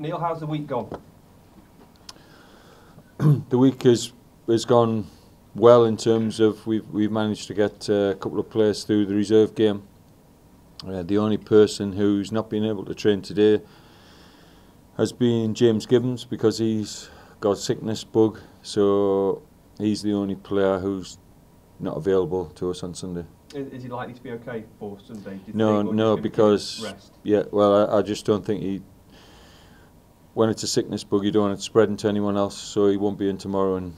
Neil, how's the week gone? The week has gone well in terms of we've managed to get a couple of players through the reserve game. The only person who's not been able to train today has been James Gibbons, because he's got sickness bug, so he's the only player who's not available to us on Sunday. Is he likely to be okay for Sunday? No, because rest? Yeah, well, I just don't think when it's a sickness bug, you don't want it spreading to anyone else, so he won't be in tomorrow, and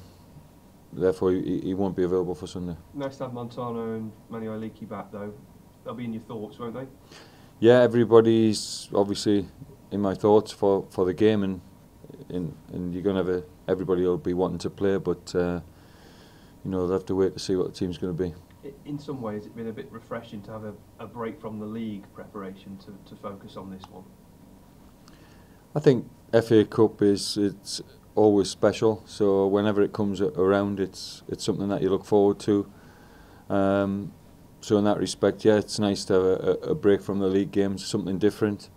therefore he won't be available for Sunday. Nice to have Montano and Manuel Leakey back, though. They'll be in your thoughts, won't they? Yeah, everybody's obviously in my thoughts for the game, and you're going to have everybody will be wanting to play, but they'll have to wait to see what the team's going to be. In some ways, it's been a bit refreshing to have a break from the league preparation to focus on this one. I think FA Cup it's always special, so whenever it comes around, it's something that you look forward to. So in that respect, yeah, it's nice to have a break from the league games, something different.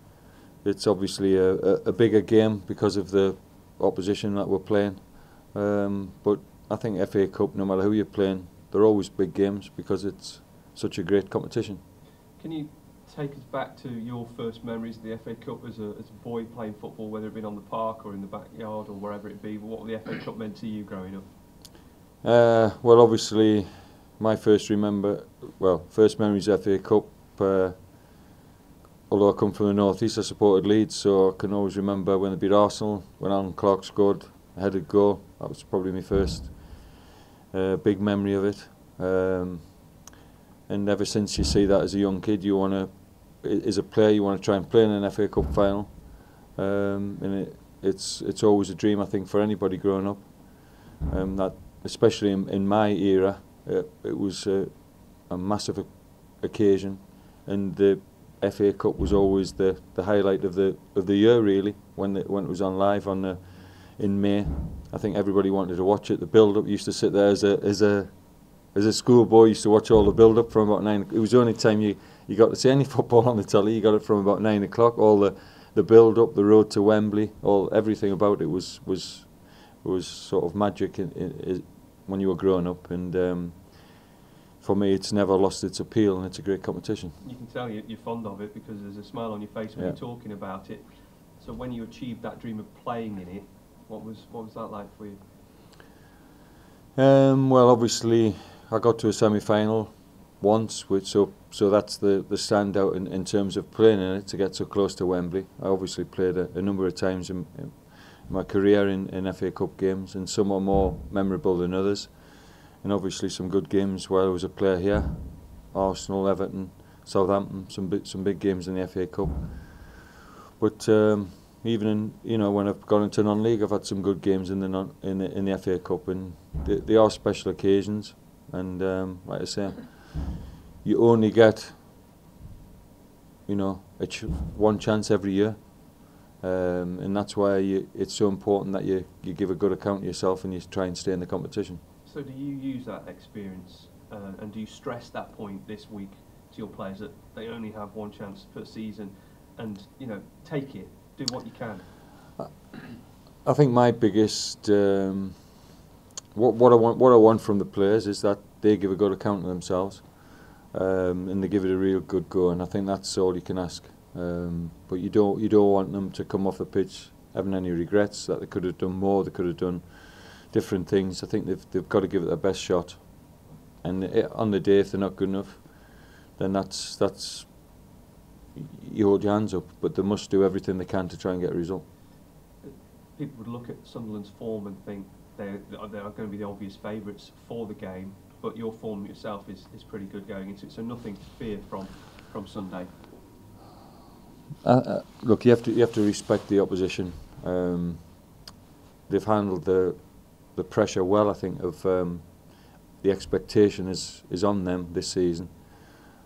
It's obviously a bigger game because of the opposition that we're playing, but I think FA Cup, no matter who you're playing, they're always big games because it's such a great competition. Can you take us back to your first memories of the FA Cup as a boy playing football, whether it been on the park or in the backyard or wherever it be? What the FA Cup meant to you growing up? Well, obviously, my first memories of FA Cup. Although I come from the north east, I supported Leeds, so I can always remember when they beat Arsenal, when Alan Clark scored a headed goal. That was probably my first big memory of it. And ever since you see that as a young kid, as a player, you want to try and play in an FA Cup final. And it's always a dream, I think, for anybody growing up. That especially in my era, it was a massive occasion, and the FA Cup was always the highlight of the year, really, when it was on live in May. I think everybody wanted to watch it. The build-up, used to sit there as a schoolboy, used to watch all the build-up from about 9. It was the only time you got to see any football on the telly. You got it from about 9 o'clock. All the build-up, the road to Wembley, everything about it was sort of magic when you were growing up. And for me, it's never lost its appeal, and it's a great competition. You can tell you're fond of it because there's a smile on your face when you're talking about it. So when you achieved that dream of playing in it, what was that like for you? Well, obviously, I got to a semi-final once, so that's the standout in terms of playing in it, to get so close to Wembley. I obviously played a number of times in my career in FA Cup games, and some are more memorable than others. And obviously some good games while I was a player here: Arsenal, Everton, Southampton, some big games in the FA Cup. But even when I've gone into non-league, I've had some good games in the FA Cup, and they are special occasions. And like I say, you only get one chance every year, and that's why it's so important that you give a good account of yourself and you try and stay in the competition. So do you use that experience and do you stress that point this week to your players that they only have one chance per season, and take it, do what you can? I think my biggest what I want from the players is that they give a good account of themselves, and they give it a real good go, and I think that's all you can ask. But you don't want them to come off the pitch having any regrets that they could have done more, they could have done different things. I think they've got to give it their best shot, and on the day, if they're not good enough, then that's you hold your hands up. But they must do everything they can to try and get a result. People would look at Sunderland's form and think they are going to be the obvious favourites for the game, but your form yourself is pretty good going into it, so nothing to fear from Sunday. Look, you have to respect the opposition. They've handled the pressure well, I think. The expectation is on them this season,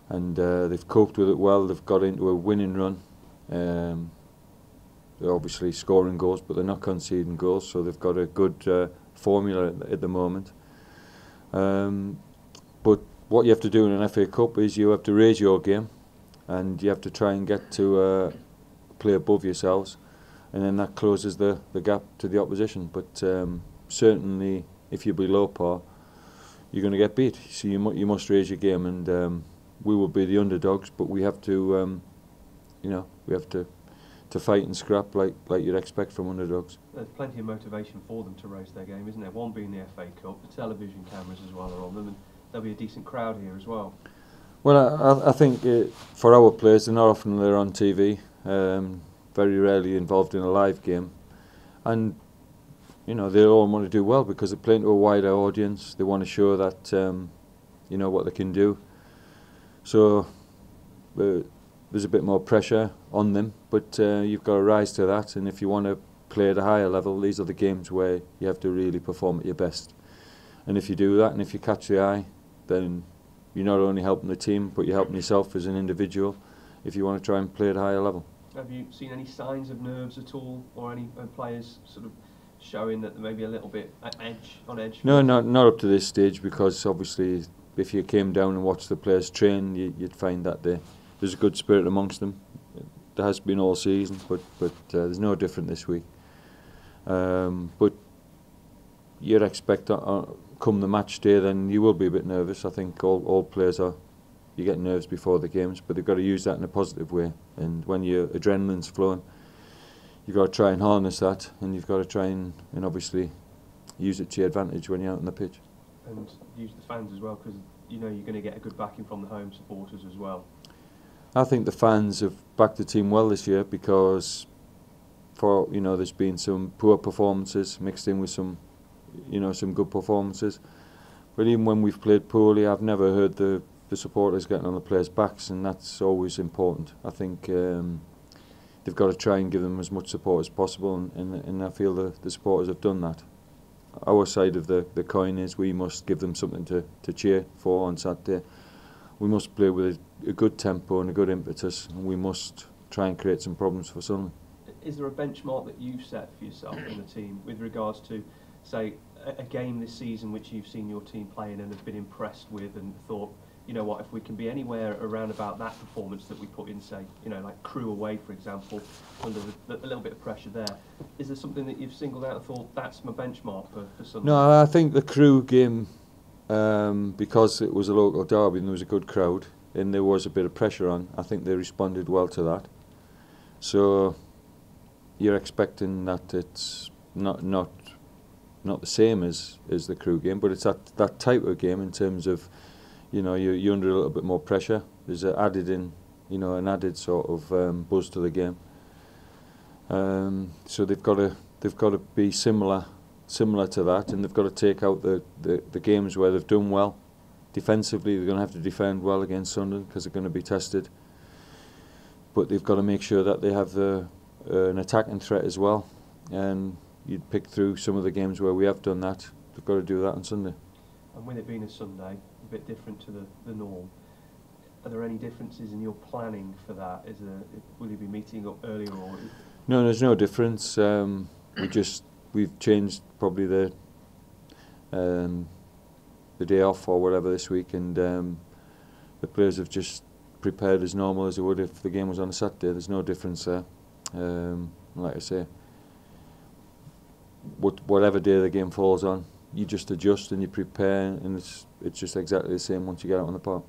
and they've coped with it well. They've got into a winning run. They're obviously scoring goals, but they're not conceding goals, so they've got a good formula at the moment. But what you have to do in an FA Cup is you have to raise your game, and you have to try and get to play above yourselves. and then that closes the gap to the opposition. But certainly, if you're below par, you're going to get beat. So you must raise your game, and we will be the underdogs, but we have to, we have to fight and scrap like you'd expect from underdogs. There's plenty of motivation for them to raise their game, isn't there? One being the FA Cup, the television cameras as well are on them, and there'll be a decent crowd here as well. Well, I think for our players, they're not often they're on TV, very rarely involved in a live game, and they all want to do well because they're playing to a wider audience. They want to show that what they can do. So there's a bit more pressure on them, but you've got to rise to that. And if you want to play at a higher level, these are the games where you have to really perform at your best. And if you do that, and if you catch the eye, then you're not only helping the team, but you're helping yourself as an individual if you want to try and play at a higher level. Have you seen any signs of nerves at all, or any players sort of showing that they're maybe a little bit on edge? No, not up to this stage, because obviously if you came down and watched the players train, you'd find that there's a good spirit amongst them. There has been all season, but there's no different this week. But you'd expect come the match day, then you will be a bit nervous. I think all players you get nerves before the games, but they've got to use that in a positive way. And when your adrenaline's flowing, you've got to try and harness that, and you've got to try and obviously use it to your advantage when you're out on the pitch. And use the fans as well, because you're going to get a good backing from the home supporters as well. I think the fans have backed the team well this year, because there's been some poor performances mixed in with some good performances. But even when we've played poorly, I've never heard the supporters getting on the players' backs, and that's always important. I think they've got to try and give them as much support as possible, and I feel the supporters have done that. Our side of the coin is we must give them something to cheer for on Saturday. We must play with a good tempo and a good impetus, and we must try and create some problems for Sunderland. Is there a benchmark that you've set for yourself in the team with regards to, say, a game this season which you've seen your team playing and have been impressed with and thought, you know what, if we can be anywhere around about that performance that we put in, say, like Crewe away, for example, under a little bit of pressure there, is there something that you've singled out and thought, that's my benchmark for Sunderland? No, I think the Crewe game, because it was a local derby and there was a good crowd and there was a bit of pressure on, I think they responded well to that. So you're expecting that it's not the same as the Crewe game, but it's that type of game in terms of, you're under a little bit more pressure. There's an added sort of buzz to the game. So they've got to be similar to that, and they've got to take out the games where they've done well. Defensively, they're going to have to defend well against Sunderland because they're going to be tested. But they've got to make sure that they have an attacking threat as well. And you'd pick through some of the games where we have done that. They've got to do that on Sunday. And with it being a Sunday, a bit different to the norm, are there any differences in your planning for that? Will you be meeting up earlier or? No, there's no difference. We've changed probably the day off or whatever this week, and the players have just prepared as normal as they would if the game was on a Saturday. There's no difference there. Like I say, whatever day the game falls on, you just adjust and you prepare, and it's just exactly the same once you get out on the park.